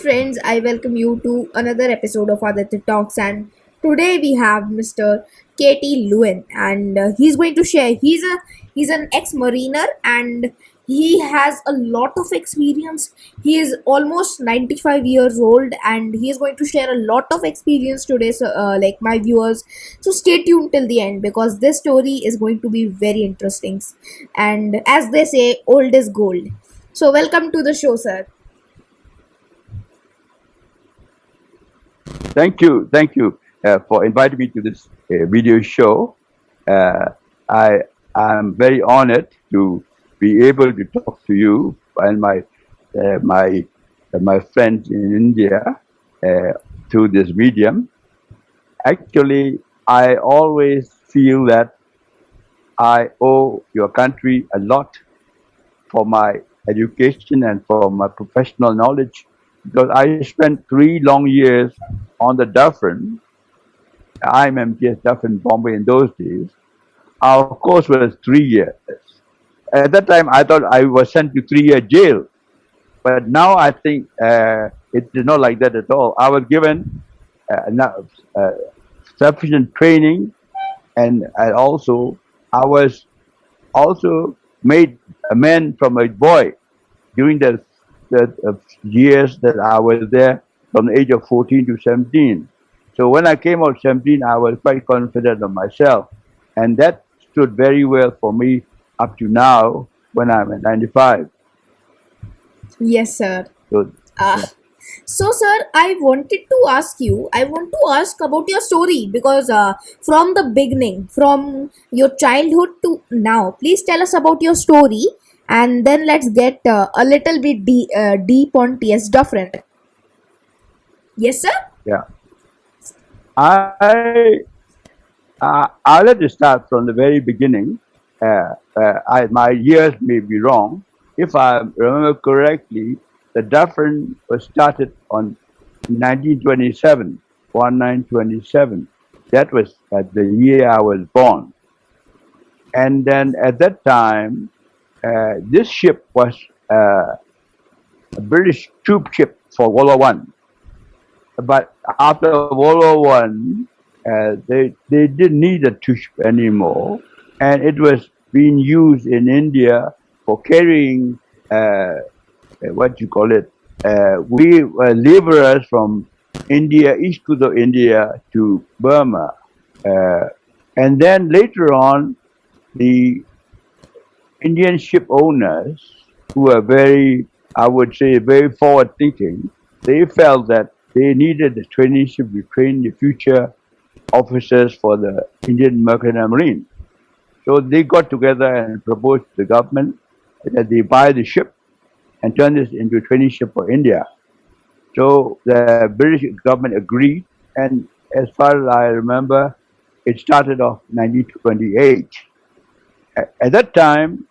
friends, I welcome you to another episode of Aditya Talks, and today we have Mr. KT LWIN, and he's going to share. He's an ex-mariner, and he has a lot of experience. He is almost 95 years old, and he is going to share a lot of experience today. So, like my viewers, so stay tuned till the end because this story is going to be very interesting. And as they say, old is gold. So, welcome to the show, sir. Thank you for inviting me to this video show. Uh, I am very honored to be able to talk to you and my friends in India through this medium. Actually, I always feel that I owe your country a lot for my education and for my professional knowledge because I spent 3 long years on the DUFFERIN. I'm MTS DUFFERIN Bombay in those days. Our course was 3 years. At that time, I thought I was sent to 3 year jail. But now I think it is not like that at all. I was given sufficient training and also I was also made a man from a boy during the years that I was there from the age of 14 to 17. So when I came out 17, I was quite confident of myself. And that stood very well for me up to now when I'm at 95. Yes, sir. So, Uh, yeah. so, sir, I want to ask about your story because from the beginning, from your childhood to now, please tell us about your story and then let's get a little bit deep on TS Different. Yes, sir? Yeah. I, I'll let you start from the very beginning. My years may be wrong. If I remember correctly, the Dufferin was started on 1927, 1927. That was the year I was born. And then at that time, this ship was a British troop ship for World War One. But after World War One, they didn't need a troop ship anymore, and it was being used in India for carrying what you call it. We were laborers from India, east coast of India to Burma, and then later on, the Indian ship owners, who are very, I would say, very forward thinking, they felt that they needed a training ship to train the future officers for the Indian Mercantile Marine. So they got together and proposed to the government that they buy the ship and turn this into a training ship for India. So the British government agreed, and as far as I remember, it started off 1928. At that time,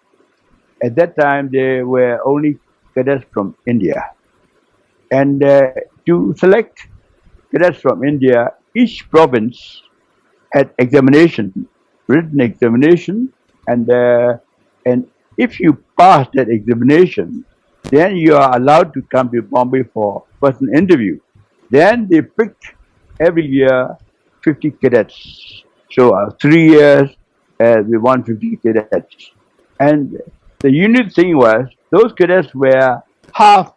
there were only cadets from India, and to select cadets from India, each province had examination, written examination, and if you pass that examination, then you are allowed to come to Bombay for personal interview. Then they picked every year 50 cadets. So 3 years, we won 50 cadets. And the unique thing was those cadets were half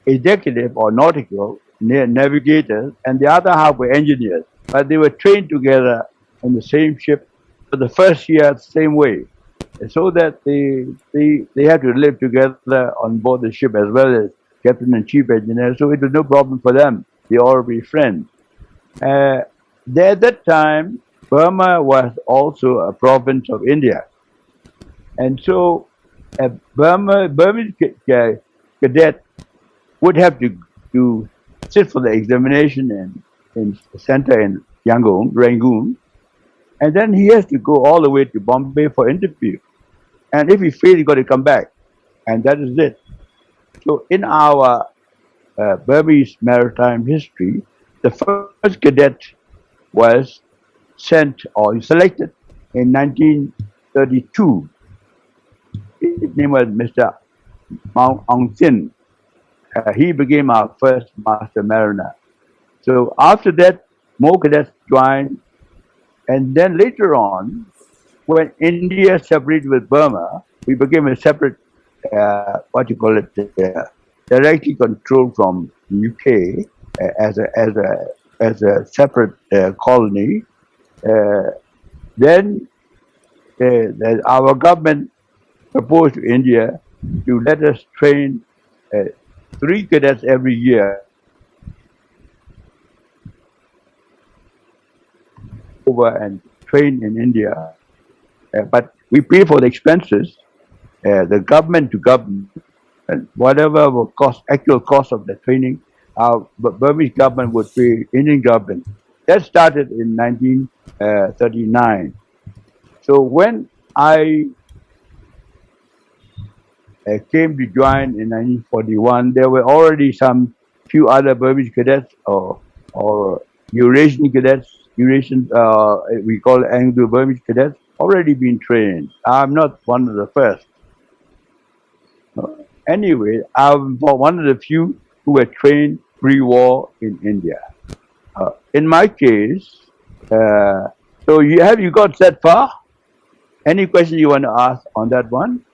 executive or nautical navigators, and the other half were engineers. But they were trained together on the same ship for the first year, same way, so that they had to live together on board the ship as well as captain and chief engineer. So it was no problem for them. They all be friends. At that time, Burma was also a province of India, and so a Burmese cadet would have to sit for the examination in the center in Rangoon, and then he has to go all the way to Bombay for interview. And if he fails, he got to come back, and that is it. So in our Burmese maritime history, the first cadet was sent or selected in 1932. His name was Mr. Aung Sin. he became our first master mariner. So after that, more cadets joined, and then later on, when India separated with Burma, we became a separate, what you call it, directly controlled from UK as a separate colony. Uh, then our government proposed to India to let us train uh, 3 cadets every year over and train in India. But we pay for the expenses, the government to government, and whatever will cost, actual cost of the training, our Burmese government would pay Indian government. That started in 1939. So when I came to join in 1941, there were already some few other Burmese cadets or Eurasian cadets, we call Anglo-Burmese cadets, already been trained. I'm not one of the first. Anyway, I'm one of the few who were trained pre-war in India. In my case, so you got that far? Any question you want to ask on that one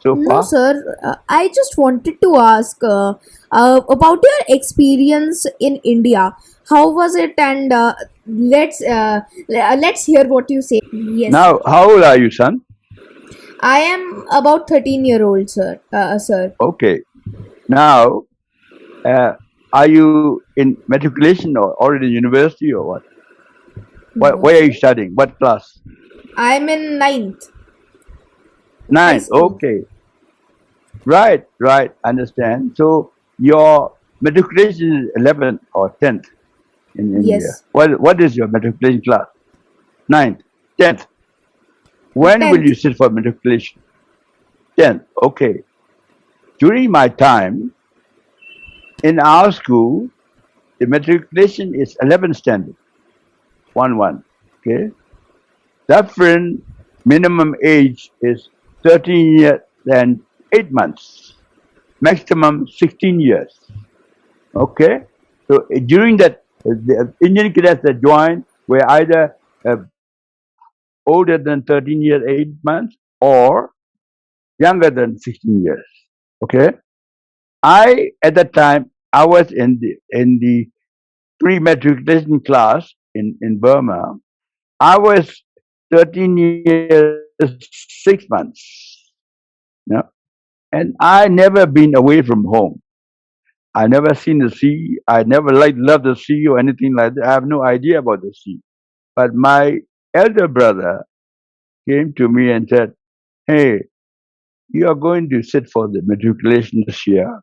so No, far? sir. I just wanted to ask about your experience in India. How was it? And let's hear what you say. Yes, sir. Now, how old are you, son? I am about 13-year-old, sir. Sir. Okay. Now, uh, are you in matriculation or already in university or what? No, Where are you sir. studying? What class? I am in ninth high Ninth. school. Okay. Right. Understand. So your matriculation is 11th or 10th in India. Yes, What is your matriculation class? Ninth, 10th. When will 10th. you sit for matriculation? 10th. Okay. During my time in our school, the matriculation is 11th standard. 1-1. Okay. DUFFERIN minimum age is 13 years and 8 months. Maximum 16 years. Okay. So during that, the Indian cadets that joined were either older than 13 years, 8 months or younger than 16 years. Okay. At that time, I was in the pre-matriculation class in Burma. I was 13 years, 6 months. You know, and I never been away from home. I never seen the sea. I never loved the sea or anything like that. I have no idea about the sea. But my elder brother came to me and said, "Hey, you are going to sit for the matriculation this year.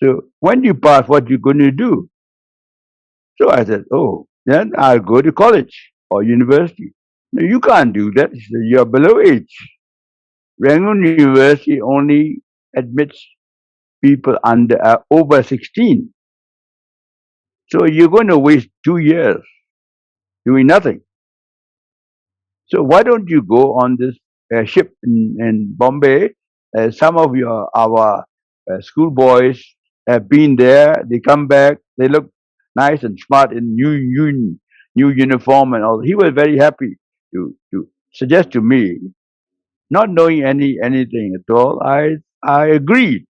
So when you pass, what you going to do?" So I said, "Oh, then I'll go to college or university." "No, you can't do that." He said, "You're below age. Rangoon University only admits people over 16. So you're going to waste 2 years doing nothing. So why don't you go on this ship in Bombay? Some of our schoolboys have been there. They come back. They look nice and smart in new uniform and all." He was very happy to suggest to me, not knowing anything at all. I agreed,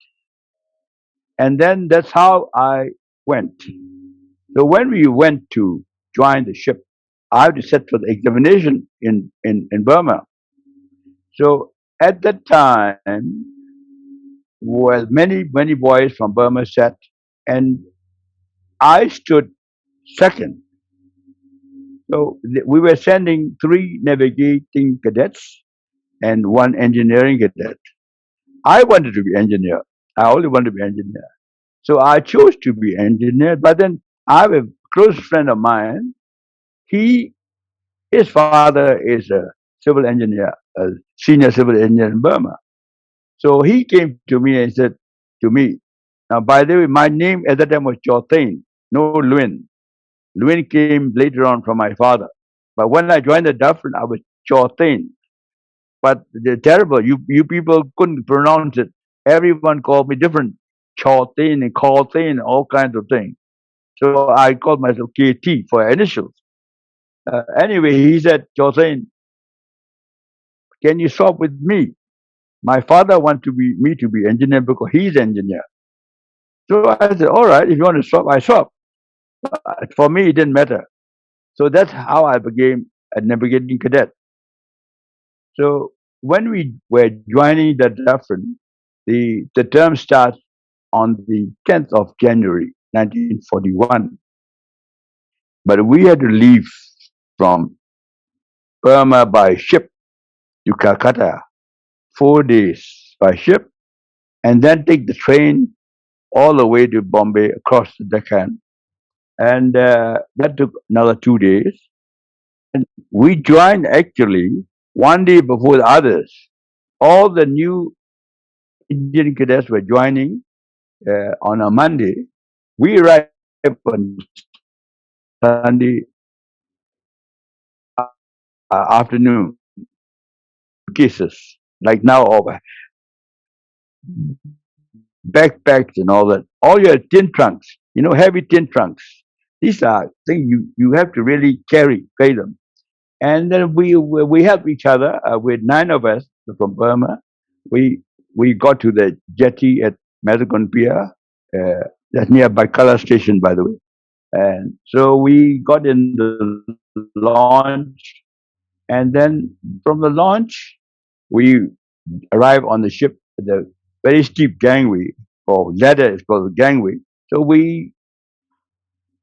and then that's how I went. So when we went to join the ship, I had to sit for the examination in Burma. So at that time, well, many boys from Burma sat, and I stood second. So we were sending 3 navigating cadets and 1 engineering cadet. I wanted to be engineer. I only wanted to be engineer. So I chose to be engineer. But then I have a close friend of mine. He His father is a civil engineer, a senior civil engineer in Burma. So he came to me and said to me, now, by the way, my name at that time was Kyaw Thein, no LWIN. LWIN came later on from my father. But when I joined the DUFFERIN, I was Kyaw Thein. But they're terrible. You people couldn't pronounce it. Everyone called me different. Kyaw Thein and Kyaw Thein, all kinds of things. So I called myself KT for initials. Anyway, he said, Kyaw Thein, can you swap with me? My father wants me to be engineer because he's engineer. So I said, all right, if you want to swap, I swap. For me, it didn't matter. So that's how I became a navigating cadet. So when we were joining the DUFFERIN, the term starts on the 10th of January 1941. But we had to leave from Burma by ship to Calcutta, 4 days by ship, and then take the train all the way to Bombay across the Deccan. And that took another 2 days. And we joined actually 1 day before the others. All the new Indian cadets were joining on a Monday. We arrived on Sunday afternoon. Cases like now, over backpacks and all that. All your tin trunks, heavy tin trunks. These are things you have to really carry them. And then we help each other with 9 of us from Burma. We got to the jetty at Matagon Pier. That's near Baikala Station, by the way. And so we got in the launch, and then from the launch, we arrived on the ship at the very steep gangway, or ladder is called the gangway. So we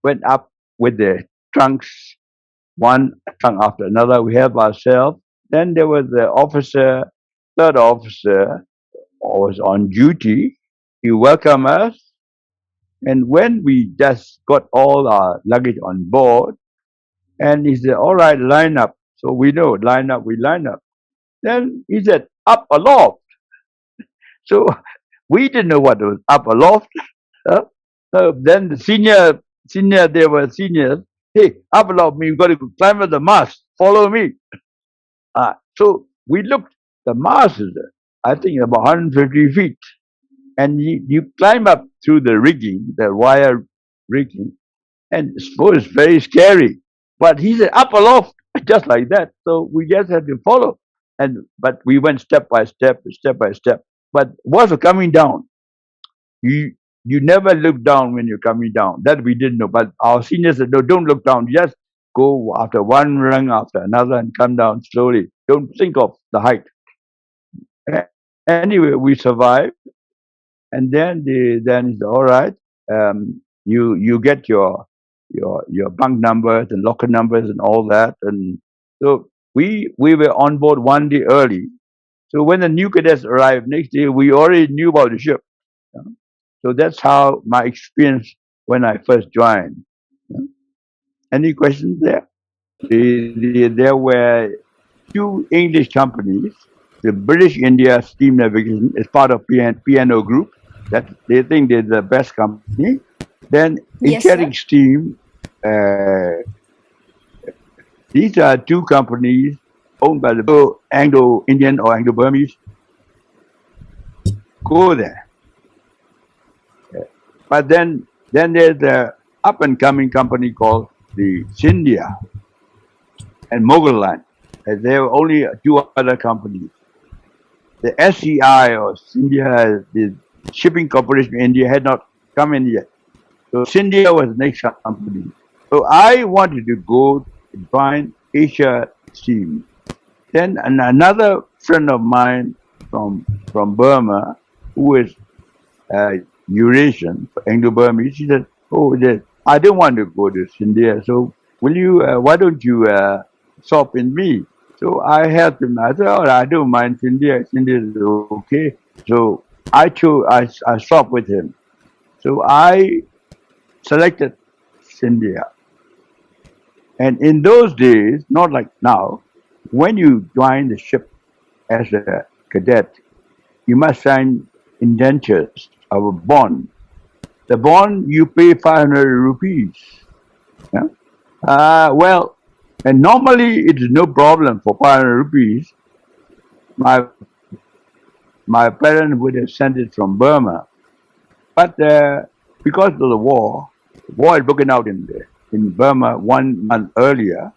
went up with the trunks, one trunk after another. We helped ourselves. Then there was the officer, third officer, was on duty. He welcomed us. And when we just got all our luggage on board, and he said, all right, line up. So we know, line up, we line up. Then he said, up aloft. So we didn't know what was up aloft. Then the senior, they were seniors. Hey, up aloft means you got to climb up the mast. Follow me. So we looked. The mast is, I think, about 150 feet, and you climb up through the rigging, the wire rigging, and it's very scary. But he said up aloft, just like that. So we just had to follow, but we went step by step, step by step. But was coming down. You never look down when you're coming down. That we didn't know. But our seniors said, no, don't look down. Just go after one rung after another and come down slowly. Don't think of the height. Anyway, we survived. And then it's all right. You get your bunk numbers and locker numbers and all that. And so we were on board 1 day early. So when the new cadets arrived next day, we already knew about the ship. So that's how my experience when I first joined. Any questions there? There were 2 English companies. The British India Steam Navigation is part of P&O Group. That they think they're the best company. Then Inchering Steam. These are 2 companies owned by the Anglo-Indian or Anglo-Burmese. Go there. But then there's the up-and-coming company called the Scindia and Mughal Line. There were only 2 other companies. The SCI or Scindia, the Shipping Corporation of India, had not come in yet. So Scindia was the next company. So I wanted to go to join Asia Steam. Then another friend of mine from Burma, who is Eurasian, Anglo-Burmese, she said, I don't want to go to Scindia, so why don't you swap in me? So I helped him. I said, I don't mind Scindia. Scindia is okay. So I swapped with him. So I selected Scindia. And in those days, not like now, when you join the ship as a cadet, you must sign indentures of a bond. The bond, you pay 500 rupees. Yeah? And normally it is no problem for 500 rupees. My parents would have sent it from Burma. But because of the war had broken out in Burma 1 month earlier,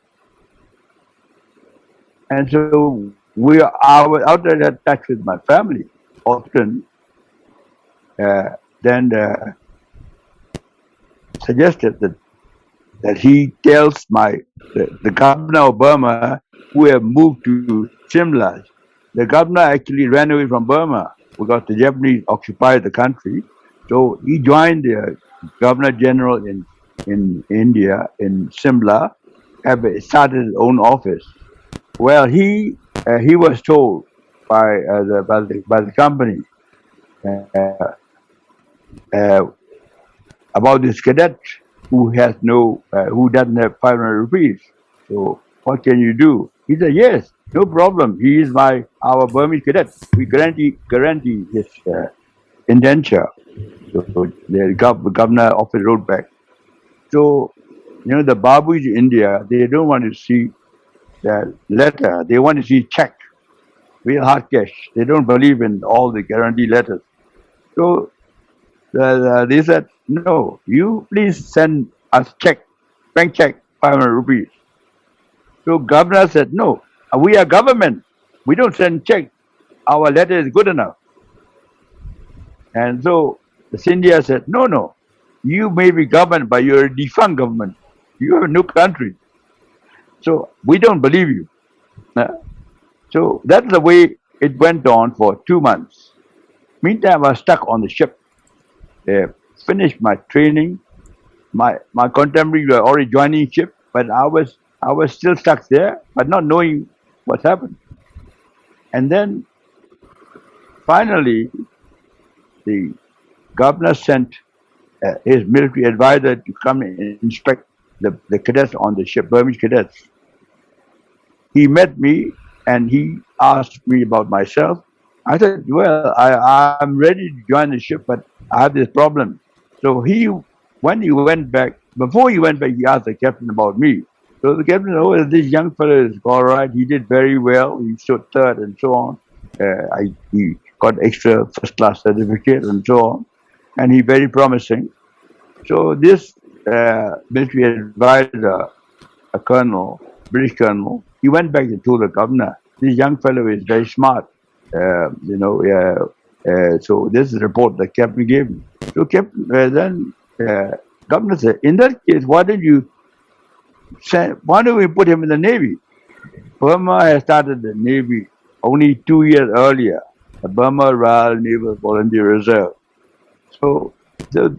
and so I was out of touch with my family often. Then suggested that he tells the governor of Burma, who have moved to Simla. The governor actually ran away from Burma because the Japanese occupied the country. So he joined the governor general in India, in Simla, have started his own office. Well, he was told by the company uh, uh, about this cadet who has who doesn't have 500 rupees. So what can you do? He said, yes, no problem. He is our Burmese cadet. We guarantee his indenture. So the governor office wrote back. So, the Babus in India, they don't want to see the letter. They want to see check, real hard cash. They don't believe in all the guarantee letters. So they said, no, you please send us check, bank check, 500 rupees. So governor said, no, we are government. We don't send check. Our letter is good enough. And so the India said, no, you may be government, but you're a defunct government. You have no country. So we don't believe you. So that's the way it went on for 2 months. Meantime, I was stuck on the ship. Finished my training. My contemporaries were already joining ship, but I was still stuck there, but not knowing what happened. And then finally, the governor sent his military advisor to come and inspect the cadets on the ship, Burmese cadets. He met me and he asked me about myself. I said, well, I'm ready to join the ship, but I have this problem. So when he went back, before he went back, he asked the captain about me. So the captain said, oh, this young fellow is all right. He did very well. He stood third and so on. He got extra first class certificate and so on. And he very promising. So this military advisor, a colonel, British colonel, he went back and told the governor, this young fellow is very smart. So this is the report the captain gave me. So then governor said, in that case, why don't we put him in the Navy? Burma has started the Navy only 2 years earlier, the Burma Royal Naval Volunteer Reserve. So they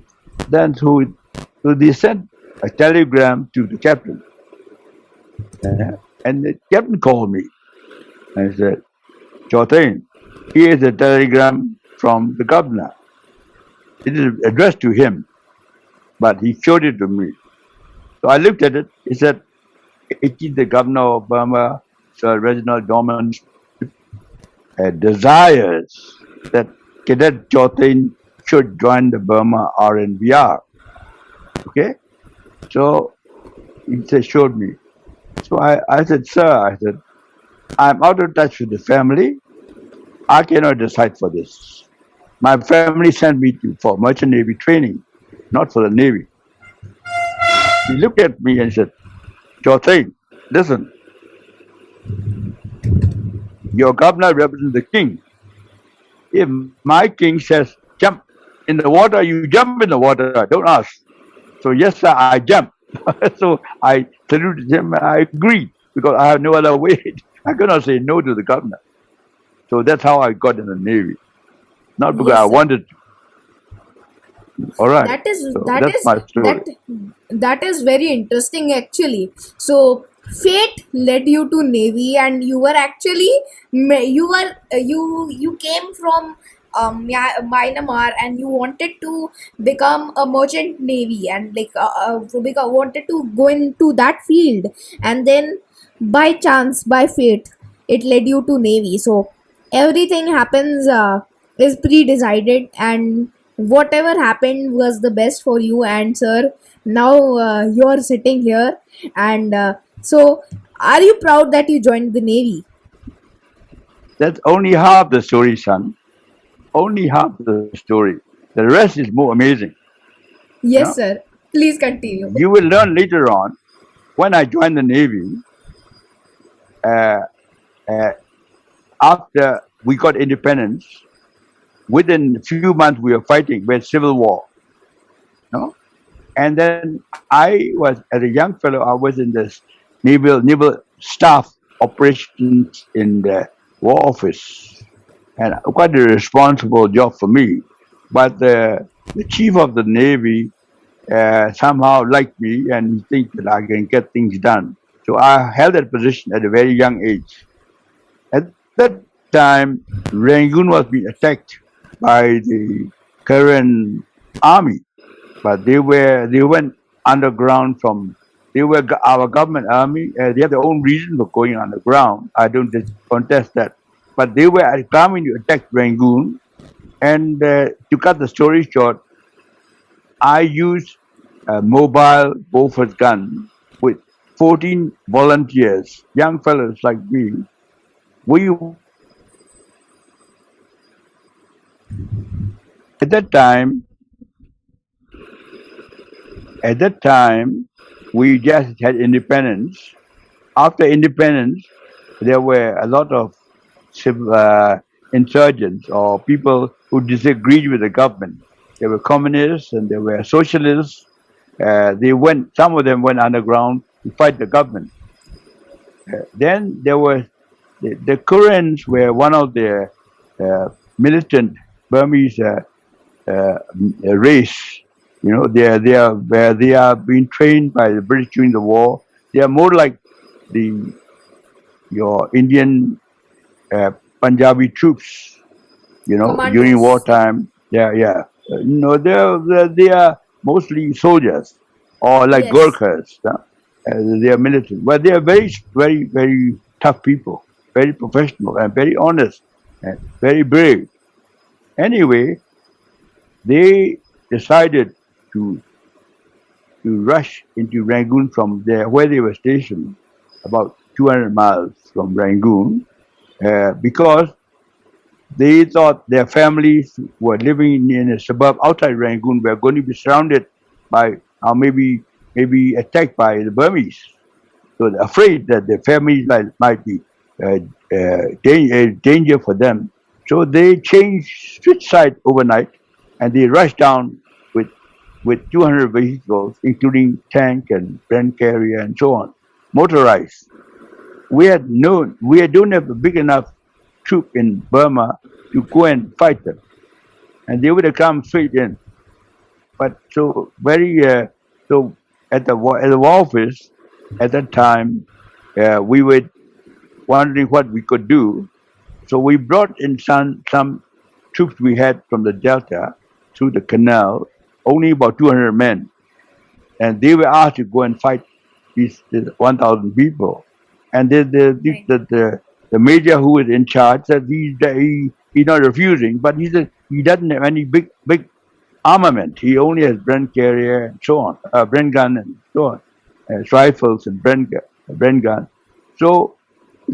sent a telegram to the captain. And the captain called me and said, Kyaw Thein, here is a telegram from the governor. It is addressed to him, but he showed it to me. So I looked at it. He said, it is the governor of Burma, Sir Reginald Dorman, desires that Cadet Kyaw Thein should join the Burma RNVR. Okay? So he showed me. So I said, sir, I'm out of touch with the family. I cannot decide for this. My family sent me for merchant navy training, not for the navy. He looked at me and said, Kyaw Thein, listen, your governor represents the king. If my king says jump in the water, you jump in the water. Don't ask. So yes, sir, I jumped. So I saluted him and I agreed because I have no other way. I cannot say no to the governor. So that's how I got in the Navy. Not because Yes, I sir. wanted to. All right. That is So that that's is my story. that is very interesting actually. So fate led you to Navy, and you were actually you came from Myanmar, and you wanted to become a merchant navy, and wanted to go into that field, and then by chance, by fate, it led you to Navy. So everything happens is pre-decided, and whatever happened was the best for you. And sir, now you're sitting here, and so are you proud that you joined the Navy? That's only half the story, son. Only half the story. The rest is more amazing. You Yes, know, sir. Please continue. you will learn later on. When I joined the Navy, uh, uh, after we got independence, within a few months we were fighting. We had civil war. You know? And then I was, as a young fellow, I was in the naval staff operations in the war office, and quite a responsible job for me. But the chief of the Navy somehow liked me and he thinks that I can get things done. So I held that position at a very young age. At that time, Rangoon was being attacked by the current army, but they went underground from. They were our government army. They have their own reason for going underground. I don't contest that, but they were coming to attack Rangoon. And to cut the story short, I used a mobile Beaufort gun with 14 volunteers, young fellows like me. We at that time, at that time, we just had independence. After independence, there were a lot of insurgents or people who disagreed with the government. There were communists and there were socialists. Some of them went underground to fight the government. Then there was the Koreans were one of the militant Burmese race. You know, they are being trained by the British during the war. They are more like the your Indian Punjabi troops. You know, during Commandos. wartime. Yeah, yeah. No, they are mostly soldiers or like Yes. Gurkhas. They are militant, but they are very, very, very tough people, very professional and very honest and very brave. Anyway, they decided to rush into Rangoon from there, where they were stationed, about 200 miles from Rangoon, because they thought their families were living in a suburb outside Rangoon were going to be surrounded by, or maybe attacked by the Burmese. So they're afraid that their families might be danger for them. So they switch side overnight, and they rushed down with 200 vehicles, including tank and gun carrier and so on, motorized. We don't have a big enough troop in Burma to go and fight them, and they would have come straight in. But so at the war office at that time, we were wondering what we could do. So we brought in some troops we had from the Delta through the canal, only about 200 men, and they were asked to go and fight these 1,000 people. And Right. the major who was in charge said he's not refusing, but he said he doesn't have any big armament. He only has Bren carrier and so on, Bren gun and so on, rifles and Bren gun. So,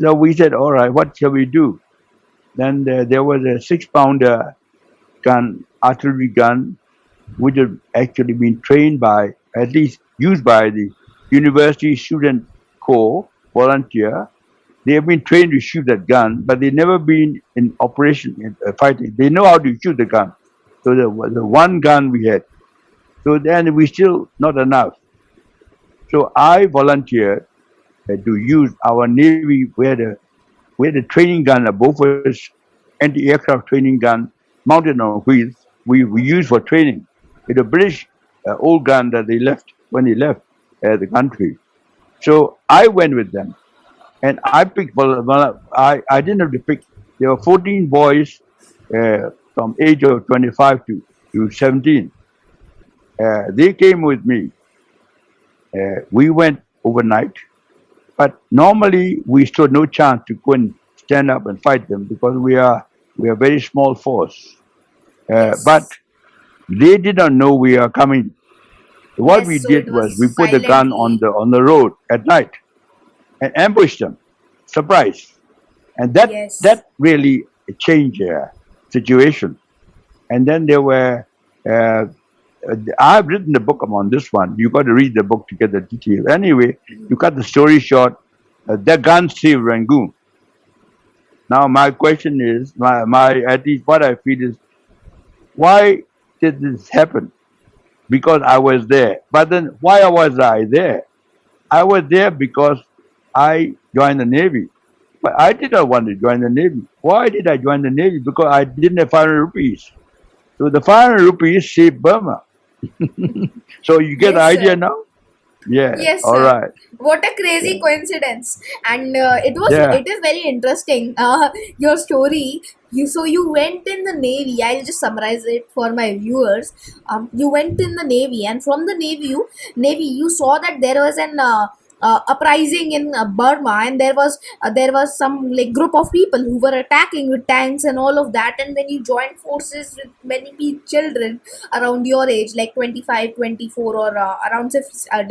so we said, all right, what shall we do? Then there was a 6-pounder gun, artillery gun, which had actually been trained by, at least used by the University Student Corps volunteer. They have been trained to shoot that gun, but they never been in operation in fighting. They know how to shoot the gun. So the one gun we had. So then we still not enough. So I volunteered to use our Navy. We had a training gun, a Bofors anti-aircraft training gun mounted on wheels. We used for training. It's a British old gun that they left when they left the country. So I went with them, and I picked. I didn't have to pick. There were 14 boys from age of 25 to 17. They came with me. We went overnight, but normally we stood no chance to go and stand up and fight them because we are a very small force. But Yes. they did not know we are coming. What Yes. we So it did was was we put the gun silently. on the road at night and ambushed them, surprise, and Yes. that really changed the situation. And then there were Uh, I've written a book on this one. You got to read the book to get the detail. Anyway, you cut the story short. The guns saved Rangoon. Now my question is, my at least what I feel is, why did this happen? Because I was there. But then why was I there? I was there because I joined the Navy. But I did not want to join the Navy. Why did I join the Navy? Because I didn't have 500 rupees. So the 500 rupees saved Burma. So you get the Yes, idea sir. now? Yeah. Yes, All sir. right. What a Yeah. crazy coincidence! And Yeah. it is very interesting. Your story. You went in the Navy. I'll just summarize it for my viewers. You went in the Navy, and from the Navy, you saw that there was an uprising in Burma, and there was some like group of people who were attacking with tanks and all of that, and then you joined forces with many children around your age, like 25, 24, or around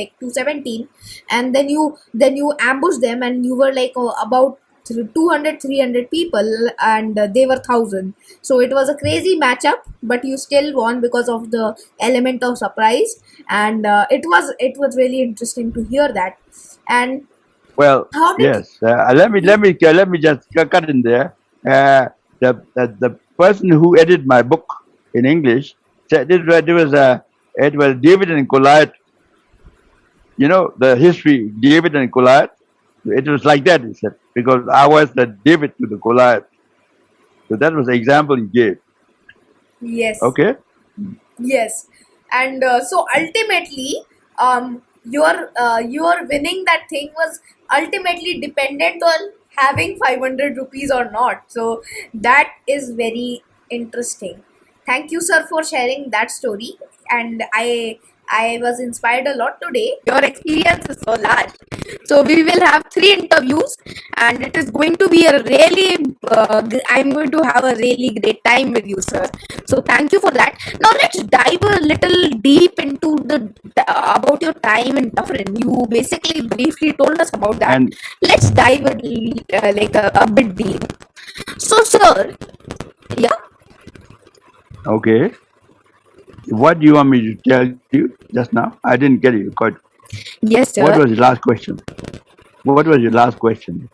like to 17, and then you ambushed them, and you were like about 200, 300 people, and they were 1,000. So it was a crazy matchup, but you still won because of the element of surprise, and it was really interesting to hear that. And Well, how did yes. Let me just cut in there. The person who edited my book in English said it was David and Goliath. You know the history, David and Goliath. It was like that, he said, because I was the David to the Goliath. So that was the example he gave. yes, Okay. yes, and so ultimately, your winning that thing was ultimately dependent on having 500 rupees or not. So that is very interesting. Thank you, sir, for sharing that story, and I was inspired a lot today. Your experience is so large. So we will have 3 interviews, and it is going to be a really. I'm going to have a really great time with you, sir. So thank you for that. Now let's dive a little deep into the about your time in Dufferin. You basically briefly told us about that. And Let's dive like a bit deep. So, sir, yeah, okay, what do you want me to tell you just now? I didn't get you. yes, What sir. was your last question? What was your last question?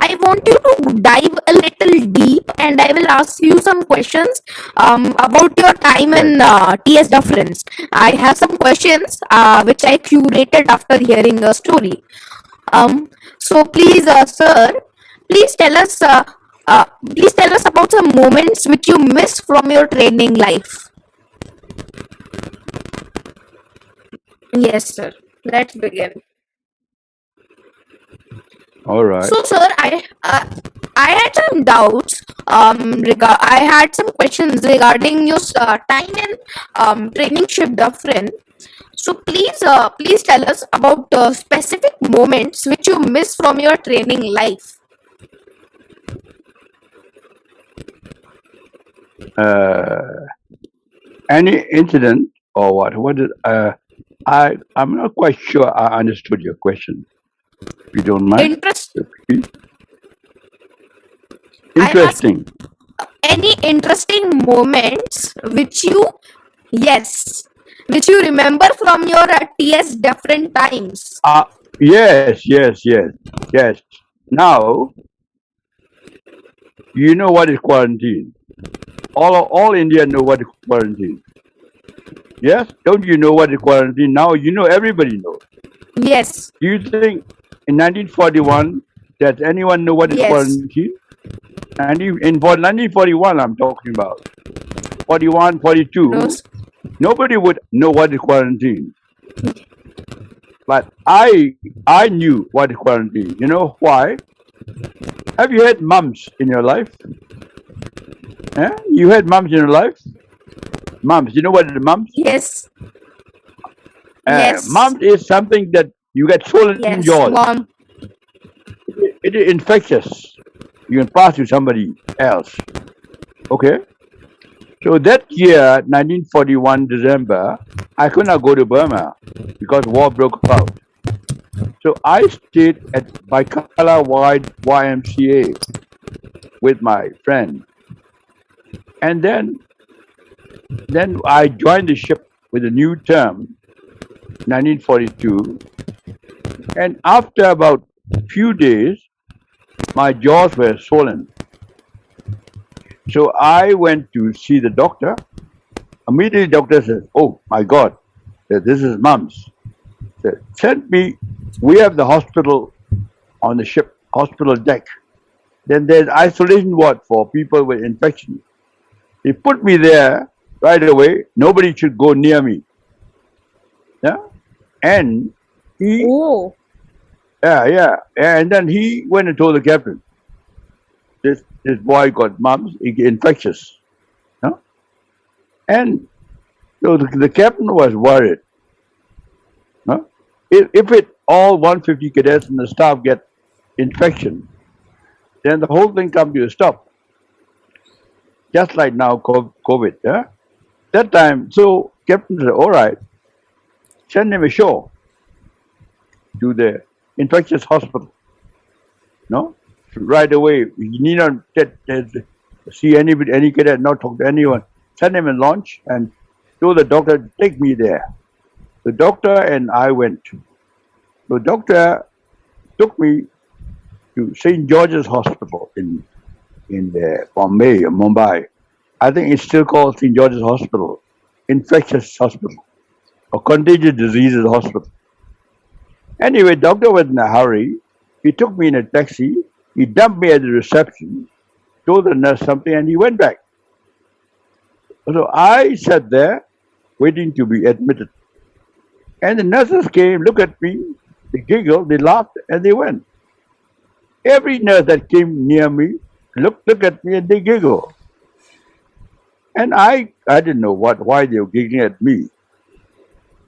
I want you to dive a little deep, and I will ask you some questions about your time Yes. in TS Dufferins. I have some questions which I curated after hearing a story. So please, sir, please tell us, please tell us about some moments which you miss from your training life. Yes, sir. Let's begin. All right. So, sir, I had some doubts. I had some questions regarding your time in training ship Dufferin. So, please tell us about specific moments which you miss from your training life. Uh, any incident or what? What did I'm not quite sure I understood your question. If you don't mind, Interest. repeat. I'm asking Interesting. any interesting moments which you, yes, which you remember from your TS different times. Yes, yes, yes, yes. Now you know what is quarantine. All India know what is quarantine. Yes, don't you know what is quarantine? Now you know. Everybody knows. Yes, Do you think in 1941 does anyone know what is yes. quarantine? In 1941, I'm talking about 41, 42. Knows. Nobody would know what is quarantine. But I knew what is quarantine. You know why? Have you had mums in your life? Eh? You had mums in your life? Mums. You know what is mums? Yes, yes, Mums is something that you get swollen yes, jaws. mom. It is infectious. You can pass to somebody else. Okay? So that year, 1941 December, I could not go to Burma because war broke out. So I stayed at Baikala YMCA. with my friend. And then I joined the ship with a new term, 1942. And after about few days, my jaws were swollen. So I went to see the doctor. Immediately, the doctor said, "Oh my God, this is mumps." Said, "Send me. We have the hospital on the ship, hospital deck. Then there's isolation ward for people with infection." He put me there right away. Nobody should go near me. Yeah, and he, Oh. yeah. And then he went and told the captain, "This boy got mumps, infectious." Yeah? And so the captain was worried. Huh? If it all 150 cadets and the staff get infection, then the whole thing comes to a stop. Just like now, COVID. Yeah? That time, so captain said, "All right, send him ashore to the infectious hospital. No, right away. You need not see any cadet, not talk to anyone. Send him in launch and told the doctor to take me there." The doctor and I went. The doctor took me to St. George's Hospital in Bombay or Mumbai. I think it's still called St. George's Hospital, infectious hospital or contagious diseases hospital. Anyway, doctor was in a hurry. He took me in a taxi. He dumped me at the reception, told the nurse something, and he went back. So I sat there waiting to be admitted. And the nurses came, looked at me, they giggled, they laughed, and they went. Every nurse that came near me looked at me and they giggled. And I didn't know why they were giggling at me.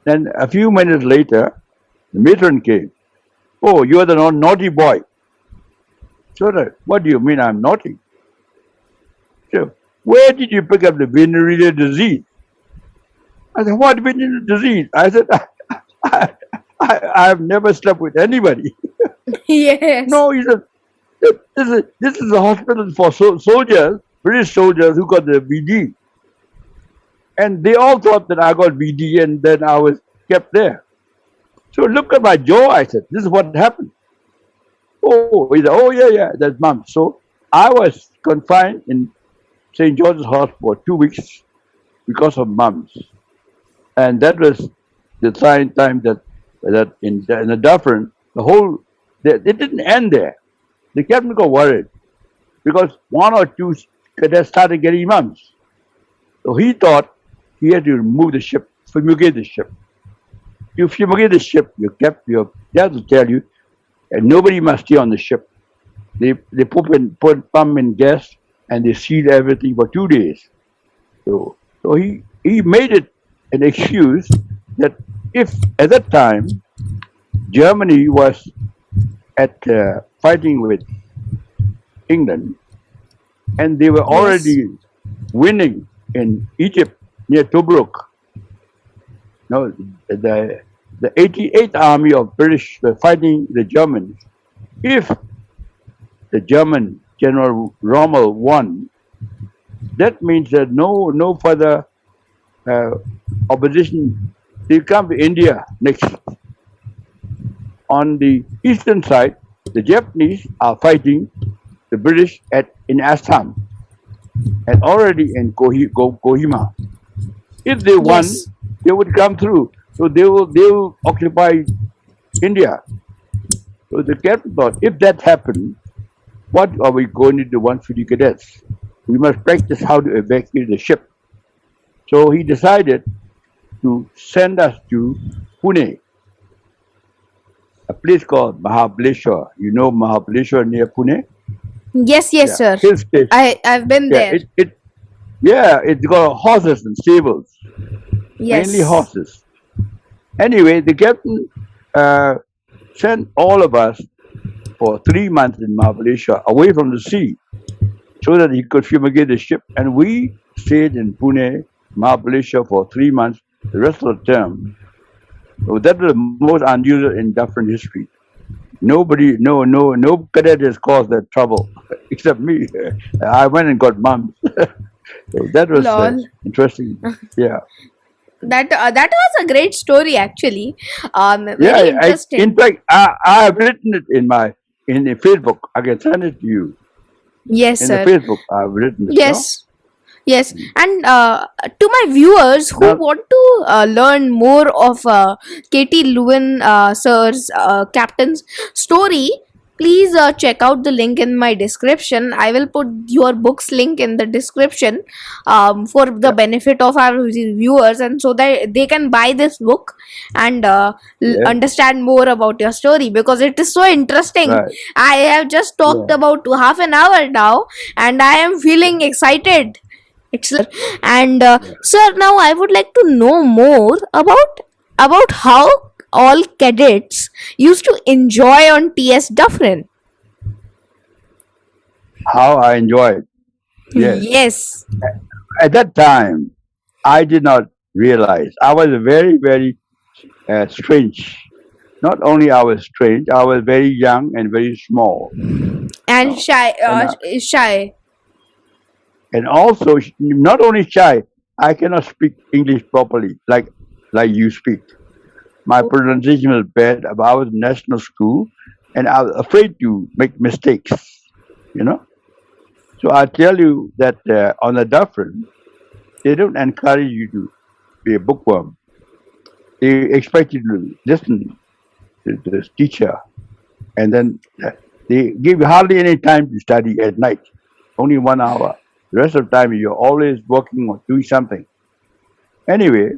Then a few minutes later, the matron came. "Oh, you're the naughty boy." So what do you mean I'm naughty? So, "Where did you pick up the venereal disease?" I said, "What venereal disease?" I said, I've never slept with anybody." Yes. "No," he said, this is a hospital for soldiers, British soldiers who got the VD. And they all thought that I got VD and then I was kept there. So look at my jaw, I said, "This is what happened." "Oh," he said, "Oh, yeah, that's mumps." So I was confined in St. George's Hospital for 2 weeks because of mumps. And that was the time that in the DUFFERIN, it didn't end there. The captain got worried because 1 or 2 cadets started getting mumps. So he thought he had to remove the ship, fumigate the ship. You fumigate the ship, they have to tell you, and nobody must stay on the ship. They pump in gas and they seal everything for 2 days. So he made it an excuse that if at that time Germany was at fighting with England and they were already winning in Egypt near Tobruk. No, the 88th Army of British were fighting the Germans. If the German General Rommel won, that means that no further opposition. They come to India next. On the eastern side, the Japanese are fighting the British in Assam and already in Kohima. If they won, they would come through. So they will occupy India. So the captain thought, if that happened, what are we going to do 150 cadets? We must practice how to evacuate the ship. So he decided to send us to Pune, a place called Mahabaleshwar. You know Mahabaleshwar near Pune? Yes, sir. Hill station. I've been there. It's got horses and stables. Yes. Mainly horses. Anyway, the captain sent all of us for 3 months in Mahabaleshwar, away from the sea, so that he could fumigate the ship. And we stayed in Pune, Mahabaleshwar for 3 months, the rest of the term. So that was the most unusual in DUFFERIN history. No cadet has caused that trouble. except me. I went and got mums. So that was Lol. interesting. Yeah. That was a great story actually. Yeah, Very in interesting. fact, I have written it in the Facebook. I can send it to you. Yes, In the sir. Facebook, I've written it, no? Yes. Yes, and to my viewers who Now, want to learn more of Katie Lewin sir's captain's story, please check out the link in my description. I will put your book's link in the description for the yeah, benefit of our viewers, and so that they can buy this book and yeah, understand more about your story because it is so interesting. right, I have just talked yeah, about half an hour now, and I am feeling excited. And yeah. sir, now I would like to know more about how all cadets used to enjoy on TS Dufferin. How I enjoyed. Yes. Yes. At that time, I did not realize I was very, very strange. Not only I was strange, I was very young and very small. And No, and shy. also not only shy, I cannot speak English properly like you speak. My pronunciation was bad. I was in national school, and I was afraid to make mistakes. You know. So I tell you that on the Dufferin, they don't encourage you to be a bookworm. They expect you to listen to the teacher, and then they give you hardly any time to study at night. Only 1 hour. The rest of the time you're always working or doing something. Anyway,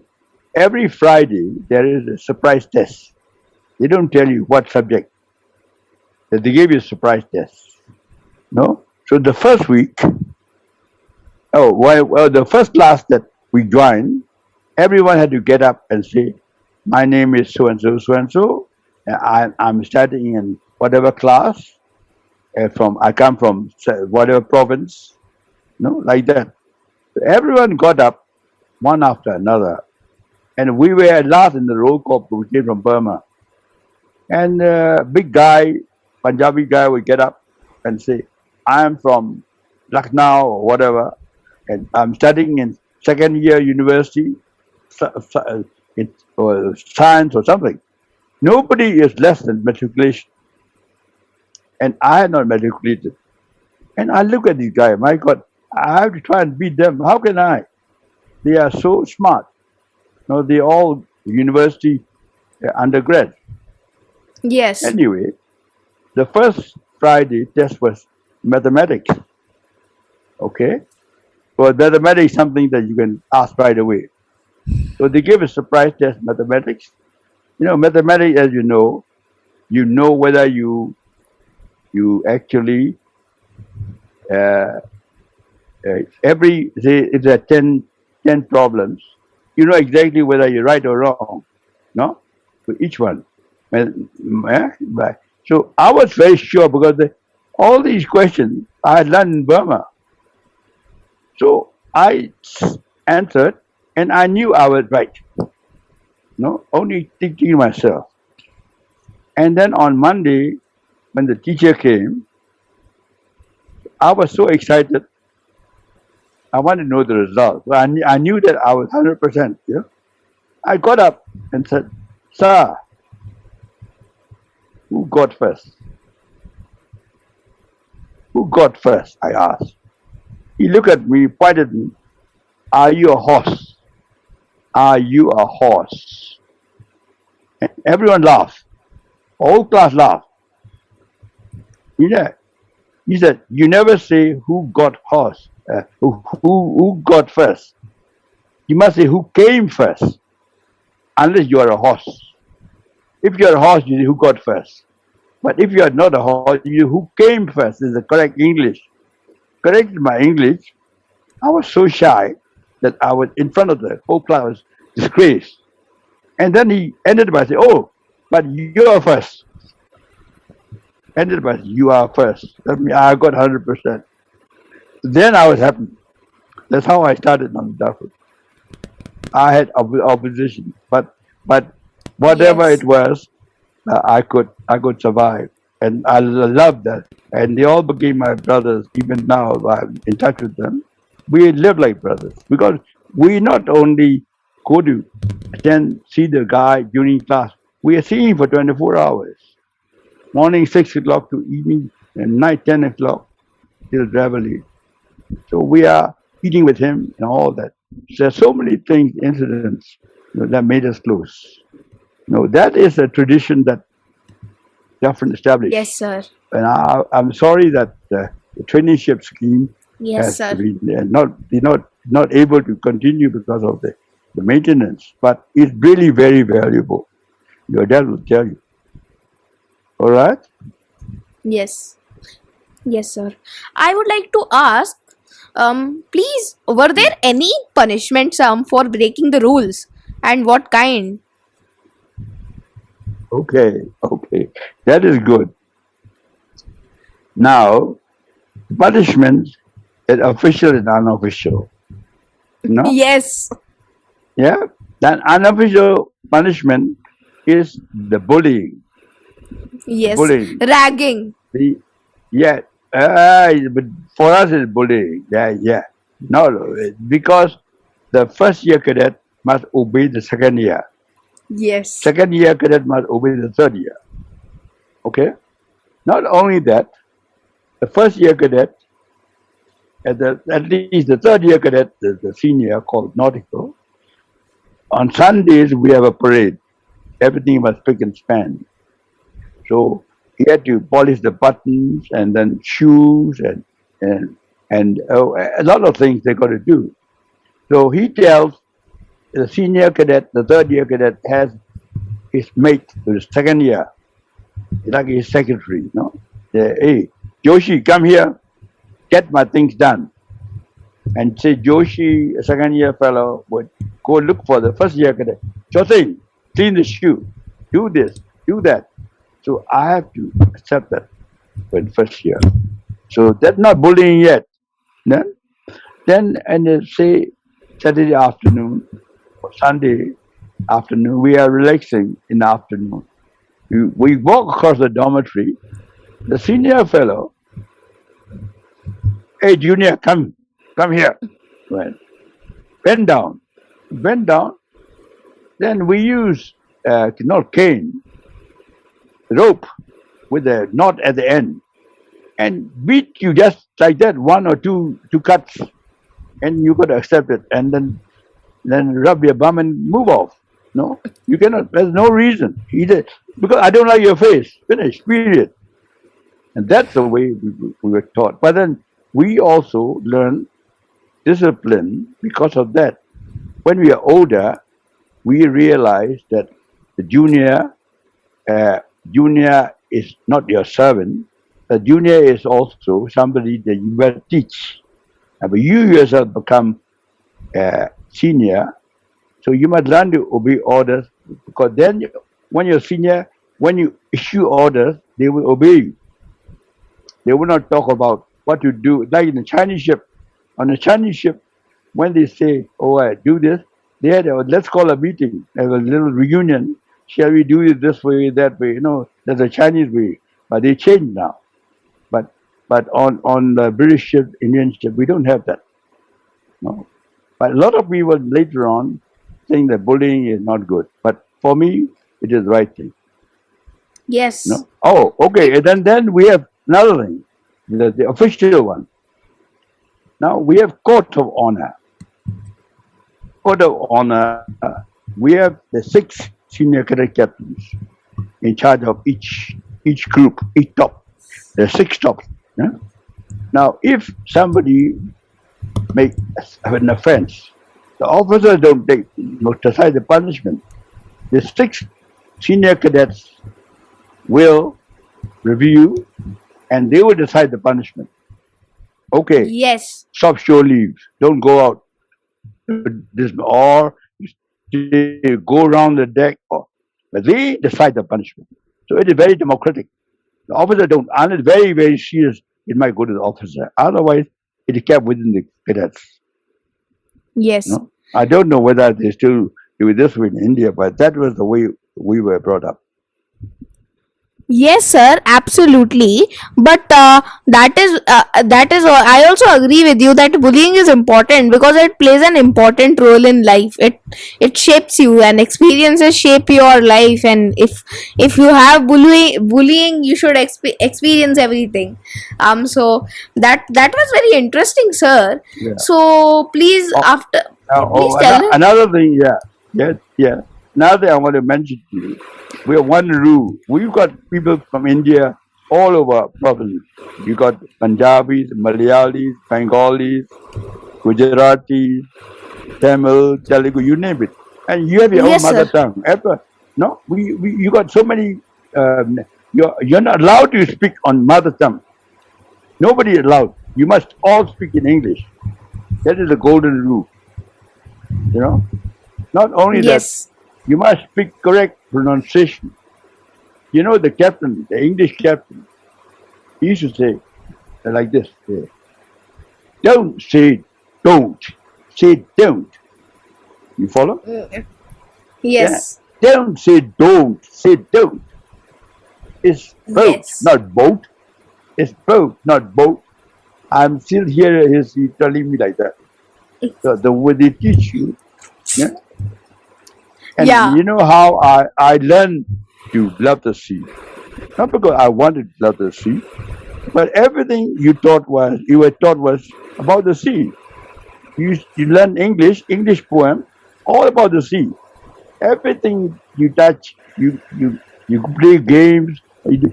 every Friday there is a surprise test. They don't tell you what subject. They give you a surprise test. No? So the first week, the first class that we joined, everyone had to get up and say, "My name is so and so, so and so. I'm studying in whatever class. I come from whatever province." No, like that. So everyone got up one after another, and we were at last in the roll call. We came from Burma, and big guy, Punjabi guy, would get up and say, "I'm from Lucknow or whatever, and I'm studying in second year university, or science or something." Nobody is less than matriculation, and I had not matriculated. And I look at these guys. My God, I have to try and beat them. How can I? They are so smart. No, they all university undergrad. Yes. Anyway, the first Friday test was mathematics. Okay, so mathematics is something that you can ask right away. So they gave a surprise test mathematics. Mathematics, as you know whether you actually uh, every say if there are 10 problems, you know exactly whether you're right or wrong. No, for each one. Right. So I was very sure because all these questions I had learned in Burma. So I answered, and I knew I was right. No, only thinking myself. And then on Monday, when the teacher came, I was so excited. I wanted to know the result. Well, I knew that I was 100%. I got up and said, "Sir, who got first? Who got first?" I asked. He looked at me, pointed at me. "Are you a horse? Are you a horse?" And everyone laughed. Whole class laughed. He said, "You never say who got horse, who got first. You must say who came first, unless you are a horse. If you are a horse, you say who got first. But if you are not a horse, you say who came first is the correct English." Corrected my English. I was so shy that I was in front of the whole class, was disgraced. And then he ended by saying, "Oh, but you are first." Ended by, "You are first." That means I got 100%. Then I was happy. That's how I started on the Dufferin. I had opposition, but whatever Yes. it was, I could survive. and I love that. And they all became my brothers. Even now, I'm in touch with them. We live like brothers because we not only go to attend, see the guy during class. We are seeing him for 24 hours, morning 6 o'clock to evening and night 10 o'clock till Reveille. So we are eating with him and all that. There's so many things, incidents, that made us close. That is a tradition that Dufferin Yes, established. sir. And I'm sorry that the traineeship scheme Yes, has sir. been not able to continue because of the maintenance. But it's really very valuable. Your dad will tell you. All right? Yes. Yes, sir. I would like to ask, please, were there any punishments for breaking the rules, and what kind? Okay. That is good. Now, punishment is official and unofficial. No? Yes. Yeah? That unofficial punishment is the bullying. Yes. Bullying. Ragging. The, yeah. But for us, it's bullying. Yeah. No, because the first year cadet must obey the second year. Yes. Second year cadet must obey the third year. Okay? Not only that, the first year cadet, at least the third year cadet, the senior called nautical, on Sundays we have a parade. Everything was pick and span. So he had to polish the buttons and then shoes and a lot of things they got to do. So he tells the senior cadet, the third year cadet has his mate to the second year, like his secretary, Hey, Joshi, come here, get my things done. And say Joshi, a second year fellow, would go look for the first year cadet. Kyaw Thein, clean the shoe, do this, do that. So I have to accept that for the first year. So that's not bullying yet. Then and say Saturday afternoon or Sunday afternoon, we are relaxing in the afternoon. We walk across the dormitory. The senior fellow, hey junior, come here. Well, bend down. Bend down. Then we use not cane, rope with a knot at the end, and beat you just like that, one or two cuts, and you got to accept it, and then rub your bum and move off. No, you cannot. There's no reason either because I don't like your face. Finish. Period. And that's the way we were taught. But then we also learn discipline because of that. When we are older, we realize that the junior is not your servant. The junior is also somebody that you will teach. But you yourself become senior, so you must learn to obey orders because then when you're senior, when you issue orders, they will obey you. They will not talk about what you do. Like in the Chinese ship, on the Chinese ship, when they say, "Oh, I do this," they had let's call a meeting, have a little reunion. Shall we do it this way, that way? There's a Chinese way, but they changed now. But on the British ship, Indian ship, we don't have that. No. But a lot of people later on think that bullying is not good. But for me, it is the right thing. Yes. No? Oh, okay. And then we have another thing, the official one. Now we have court of honor. Court of honor. We have the 6 senior cadet captains in charge of each group, each top. There are 6 tops. Yeah? Now, if somebody make an offense, the officers don't decide the punishment. The 6 senior cadets will review and they will decide the punishment. Okay. Yes. Stop shore leave. Don't go out. This or go around the deck. But they decide the punishment. So it is very democratic. The officer don't. Unless very, very serious, it might go to the officer. Otherwise, it is kept within the cadets. Yes. I don't know whether they still do it this way in India, but that was the way we were brought up. Yes, sir, absolutely. But that is. I also agree with you that bullying is important because it plays an important role in life. It shapes you, and experiences shape your life. And if you have bullying, you should experience everything. So that was very interesting, sir. Yeah. So please, Oh, after, please oh, tell us. another thing, yeah. Yes, yeah. Another thing I want to mention to you. We have one rule. We've got people from India all over province. You got Punjabis, Malayalis, Bengalis, Gujaratis, Tamil, Telugu, you name it. And you have your own Yes, mother sir. tongue. No, you got so many. You're not allowed to speak on mother tongue. Nobody is allowed. You must all speak in English. That is the golden rule. You know. Not only that, Yes. you must speak correct pronunciation. You know, the captain, the English captain, he used to say like this: "Don't say don't, say don't." You follow? Yeah. Yes. Don't say don't, say don't. It's boat, Yes. not boat. It's boat, not boat. I'm still here. He's telling me like that. So the way they teach you, yeah. And Yeah. you know how I learned to love the sea. Not because I wanted to love the sea, but everything you were taught was about the sea. You learn English poem, all about the sea. Everything you touch, you play games, you do,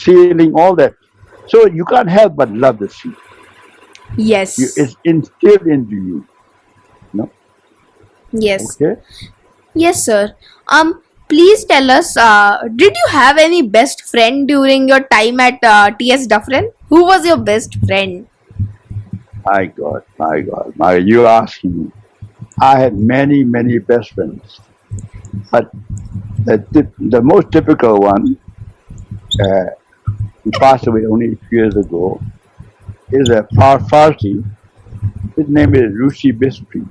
sailing, all that. So you can't help but love the sea. Yes. It's instilled into you. No, Yes. okay. Yes, sir. Please tell us, did you have any best friend during your time at TS Dufferin? Who was your best friend? My, you asking me. I had many best friends, but the most typical one, uh, he passed away only a few years ago, is a Farsi. His name is Rushi Bistri.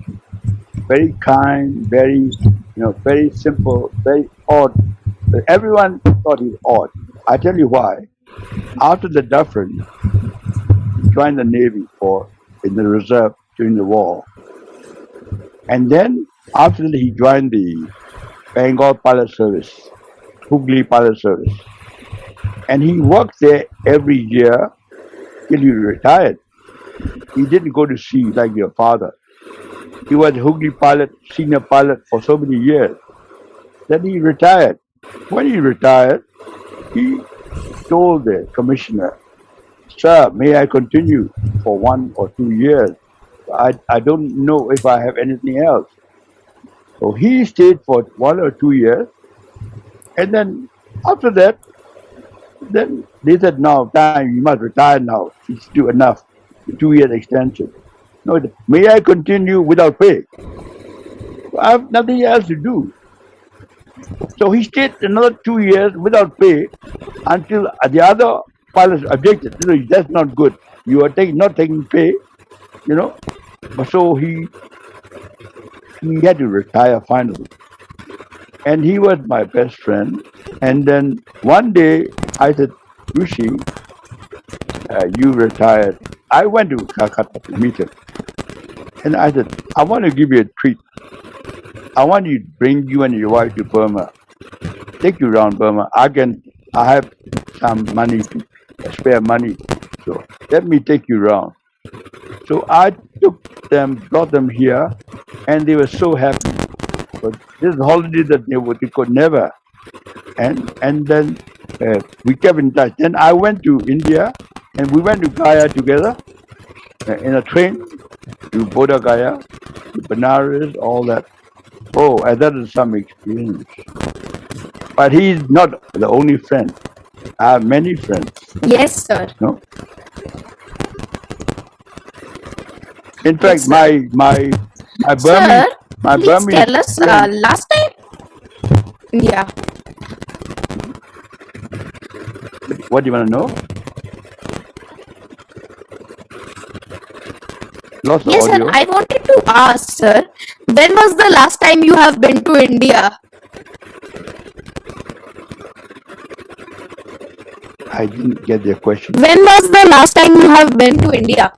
Very kind, very simple, very odd. Everyone thought he was odd. I tell you why. After the Dufferin, he joined the Navy for in the reserve during the war, and then after that he joined the Bengal Pilot Service, Hooghly Pilot Service, and he worked there every year till he retired. He didn't go to sea like your father. He was Hooghly pilot, senior pilot for so many years. Then he retired. When he retired, he told the commissioner, "Sir, may I continue for 1 or 2 years? I don't know if I have anything else." So he stayed for 1 or 2 years, and then after that, then they said, "Now, time, you must retire now. It's too enough. 2 years extension." No, may I continue without pay? I have nothing else to do. So he stayed another 2 years without pay until the other pilots objected. That's not good. You are not taking pay, you know. But so he had to retire finally. And he was my best friend. And then one day I said, "Rishi, you retired." I went to Calcutta to meet him. And I said, "I want to give you a treat. I want to bring you and your wife to Burma. Take you around Burma. I have some money to spare money. So let me take you around." So I took them, brought them here, and they were so happy. But this holiday that they could never. And then we kept in touch. Then I went to India, and we went to Gaya together in a train to Bodh Gaya, to Benares, all that. Oh, and that is some experience. But he's not the only friend. I have many friends. Yes, sir. No, in Yes, fact, sir. my Sir, please Burmese tell us, friend. last time. Yeah. What do you want to know? Lost the Yes, sir. audio. I wanted to ask, sir, when was the last time you have been to India? I didn't get your question. When was the last time you have been to India?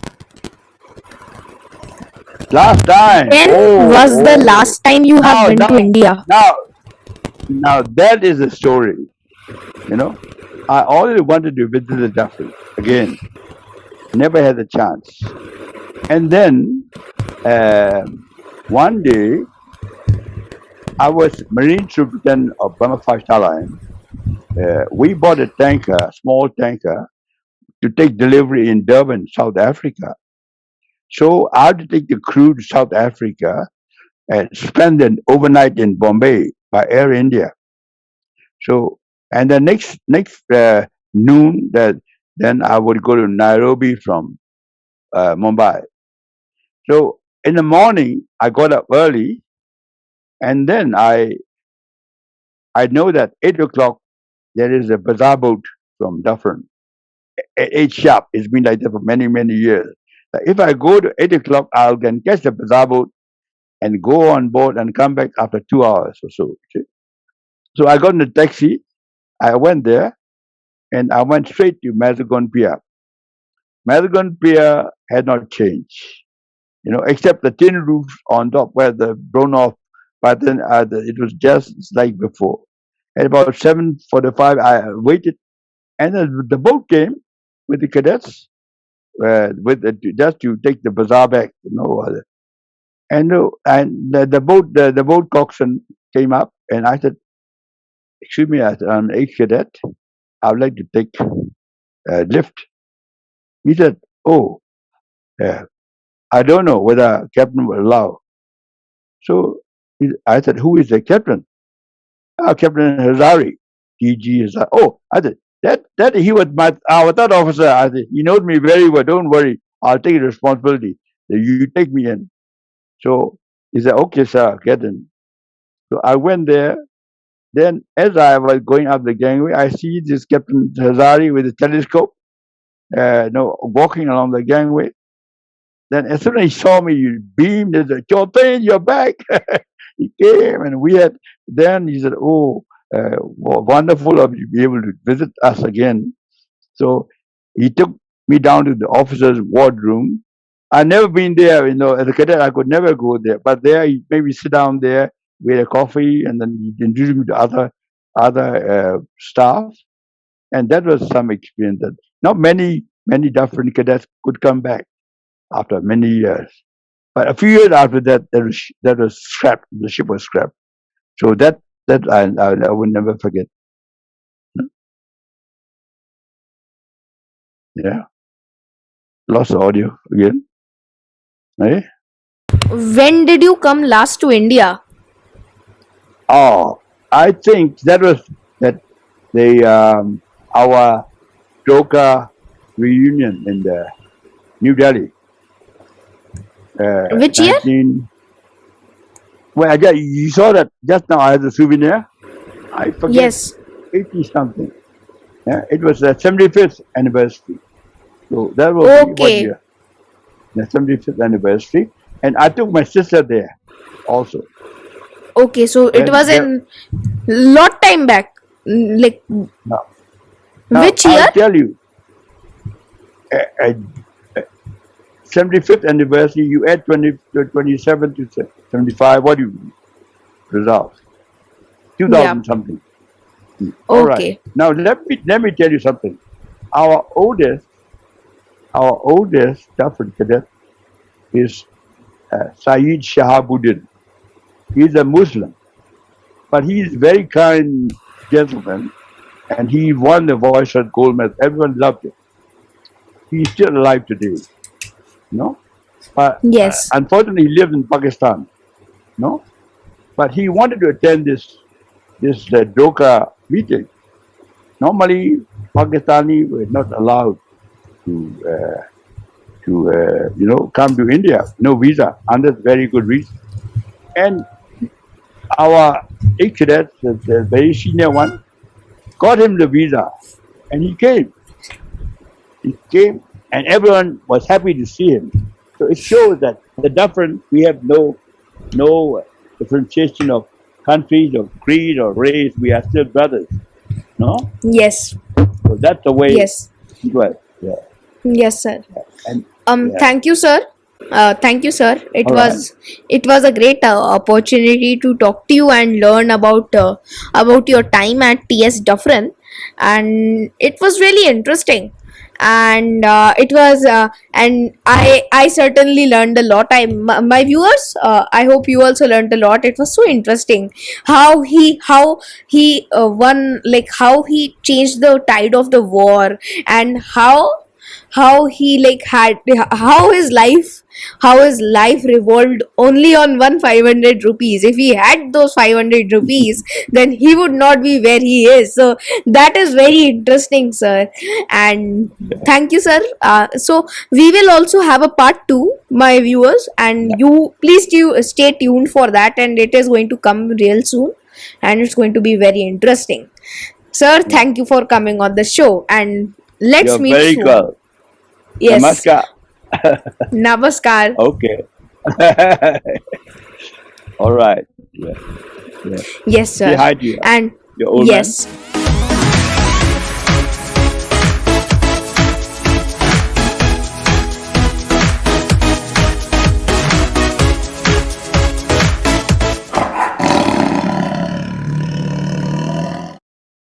Last time. When was the last time you have been to India? Now that is a story. You know, I always wanted to visit the Dufferin again. Never had a chance. And then one day, I was Marine Superintendent of Burma Thailand. We bought a tanker, a small tanker, to take delivery in Durban, South Africa. So I had to take the crew to South Africa and spend an overnight in Bombay by Air India. So, and the next noon, then I would go to Nairobi from Mumbai. So in the morning, I got up early, and then I know that 8 o'clock there is a bazaar boat from Dufferin. 8 sharp. It's been like that for many, many years. If I go to 8 o'clock, I'll can catch the bazaar boat and go on board and come back after 2 hours or so. Okay? So I got in a taxi. I went there and I went straight to Mazagon Pier. Mazagon Pier had not changed, you know, except the tin roof on top where the blown off, but then it was just like before. At about 7:45, I waited, and then the boat came with the cadets, just to take the bazaar back, you know. And the boat coxswain came up, and I said, "Excuse me, I'm an ex-cadet. I would like to take a lift." He said, "Oh, I don't know whether captain will allow." So I said, "Who is the captain?" "Captain Hazari, DG Hazari." "Oh," I said, that he was our third officer. I said, "He knows me very well. Don't worry. I'll take responsibility. You take me in." So he said, "Okay, sir, get in." So I went there. Then, as I was going up the gangway, I see this Captain Hazari with a telescope, walking along the gangway. Then, as soon as he saw me, he beamed and said, "Kyaw Thein, you're back." He came, and then he said, "Oh, wonderful of you to be able to visit us again." So he took me down to the officers' wardroom. I'd never been there, you know, as a cadet, I could never go there. But there, he made me sit down there, we had a coffee, and then he introduced me to other staff. And that was some experience that not many different cadets could come back after many years. But a few years after that, that was scrapped. The ship was scrapped. So that I will never forget. Yeah. Lost the audio again. Eh? When did you come last to India? Oh, I think that was our Doka reunion in the New Delhi. Which year? Well, you saw that just now. I had a souvenir. I forget. Yes. 80 something. Yeah, it was the 75th anniversary. So that was what Okay. year? The 75th anniversary, and I took my sister there also. Okay, so it And was in lot time back. Like Now, which year? I'll tell you, 75th anniversary, you add 27 to 75, what do you result? 2000 something. All right. Okay. Now let me tell you something. Our oldest Dufferin cadet is Saeed Shahabuddin. He's a Muslim, but he's a very kind gentleman, and he won the Voice of Gold Medal. Everyone loved him. He's still alive today, no? But Yes. unfortunately, he lives in Pakistan, no? But he wanted to attend this Doka meeting. Normally, Pakistani were not allowed to come to India, no visa, under very good reason. And our ex-cadet, the very senior one, got him the visa, and he came. He came, and everyone was happy to see him. So it shows that the Dufferin, we have no differentiation of countries, or creed, or race. We are still brothers, no? Yes. So that's the way Yes. it was. Yeah. Yes, sir. And yeah. Thank you, sir. Thank you, sir. All right. It was a great opportunity to talk to you and learn about your time at TS Dufferin, and it was really interesting. And I certainly learned a lot. My viewers, I hope you also learned a lot. It was so interesting how he won, like how he changed the tide of the war, and how he like had how his life revolved only on 1 500 rupees. If he had those 500 rupees, then he would not be where he is. So that is very interesting, sir. And thank you, sir. So we will also have a part 2, my viewers, and you please stay tuned for that, and it is going to come real soon, and it's going to be very interesting. Sir, thank you for coming on the show, and let's You're meet very soon. good. Yes. Namaskar. Namaskar. Okay. All right. Yeah. Yeah. Yes, sir. Say hi to you. And Your old man. yes,